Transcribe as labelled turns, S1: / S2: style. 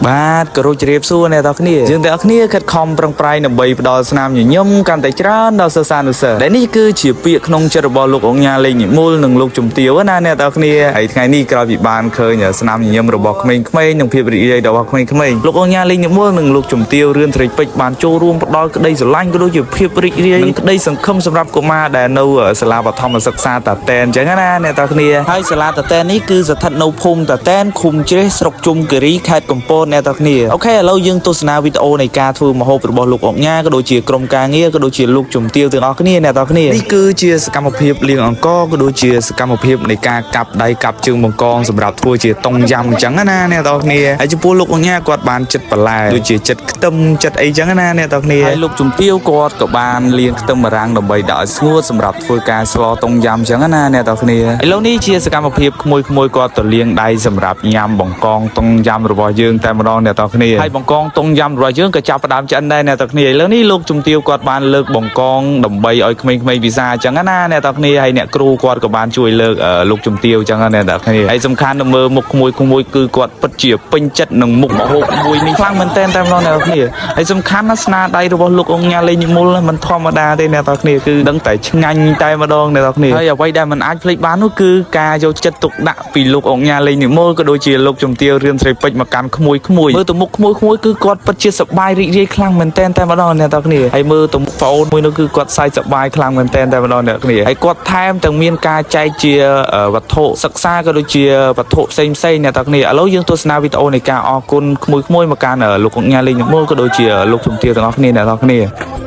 S1: បាទក៏រួចរៀបសួរអ្នកទាំងគ្នាយើងទាំងគ្នាខិតខំប្រឹងប្រែងដើម្បីផ្ដល់ស្នាមញញឹមកាន់តែច្រើនដល់សិស្សានុសិស្សដែលនេះគឺជាពាក្យក្នុងចិត្តរបស់លោកអង្គញាលេងនិមលនិងលោកជំទាវណាអ្នកទាំងគ្នាហើយថ្ងៃនេះក្រោយពីបានឃើញស្នាមញញឹមរបស់ក្មេងៗនិងភាពរីករាយរបស់ក្មេងៗលោកអង្គញាលេងនិមលនិងលោកជំទាវរឿនត្រេកពេជ្របានចូលរួមផ្ដល់ក្តីស្រឡាញ់ក៏ដូចជាភាពរីករាយនិងក្តីសង្ឃឹមសម្រាប់កុមារដែលនៅសាលាបឋមសិក្សាតាតែនអញ្ចឹងណាអ្នកទាំងគ្នាហើយសាលាតាតែននេះគឺស្ថិតនៅភូមិតាតែនឃុំជ្រេះស្រុកជុំគិរីខេត្តកំពតអ្នកទាំងគ្នាអូខេឥឡូវយើងទស្សនាវីដេអូនៃការធ្វើម្ហូបរបស់លោកអង្គញាក៏ដូចជាក្រុមការងារក៏ដូចជាលោកជំទាវទាំងអស់គ្នាអ្នកទាំងគ្នានេះគឺជាសកម្មភាពលាងអង្ករក៏ដូចជាសកម្មភាពនៃការកាប់ដៃកាប់ជើងបង្កងសម្រាប់ធ្វើជាតុងយ៉ាំអញ្ចឹងណាអ្នកទាំងគ្នាហើយចំពោះលោកអង្គញាគាត់បានចិត្តបន្លែដូចជាចិត្តខ្ទឹមចិត្តអីចឹងណាអ្នកទាំងគ្នាហើយលោកជំទាវគាត់ក៏បានលាងខ្ទឹមបារាំងដើម្បីដាក់ឲ្យស្ងួតសម្រាប់ធ្វើការស្លតុងយ៉ាំចឹងណាអ្នកទាំងគ្នាឥឡូវនេះជាសកម្មភាពក្មួយៗគាត់ទៅលាងដៃសម្រាប់ញ៉ាំបង្កងតុងយ៉ាំរបស់យើងតែម្ដងអ្នកទាំងគ្នាហើយបង្កងតុងយ៉ាំរបស់យើងក៏ចាប់ផ្ដើមឆ្អិនដែរអ្នកទាំងគ្នាឥឡូវនេះលោកជំទាវគាត់បានលើកបង្កងដើម្បីឲ្យក្មេងៗពិសាចឹងណាអ្នកទាំងគ្នាហើយអ្នកគ្រូគាត់ក៏បានជួយលើកលោកជំទាវចឹងណាអ្នកទាំងគ្នាហើយសំខាន់ទៅមើលមុខក្មួយៗគឺគាត់ពិតជាពេញចិត្តនឹងមុខម្ហូបមួយនេះខ្លាំងមែនទែនតែម្ដងអ្នកទាំងគ្នាហើយសំខាន់ណាស់ស្នាដៃរបស់លោកអង្គញាលេងនិមលមិនធម្មតាទេអ្នកទាំងគ្នាគឺដឹងតែឆ្ងាញ់តែម្ដងអ្នកទាំងគ្នាហើយអ្វីដែលមិនអាចភ្លេចបាននោះគឺការយកចិត្តទុកដាក់ពីលោកអង្គញាលេងនិមលក៏ដូចជាលោកជំទាវរៀនស្រីពេជ្រមកកាន់ក្មួយមើលទៅមុខក្មួយគឺគាត់ពិតជាសប្បាយរីករាយខ្លាំងមែនទែនតែម្ដងអ្នកទាំងគ្នាហើយមើលទៅមុខប្អូនមួយនោះគឺគាត់សើចសប្បាយខ្លាំងមែនទែនតែម្ដងអ្នកគ្នាហើយគាត់ថែមទាំងមានការចែកជាវត្ថុសិក្សាក៏ដូចជាវត្ថុផ្សេងអ្នកទាំងគ្នាឥឡូវយើងទស្សនាវីដេអូនៃការអរគុណក្មួយមកកាន់លោកអង្គញាលេងនិមលក៏ដូចជាលោកជំទាវទាំងអស់គ្នាអ្នកទាំងគ្នា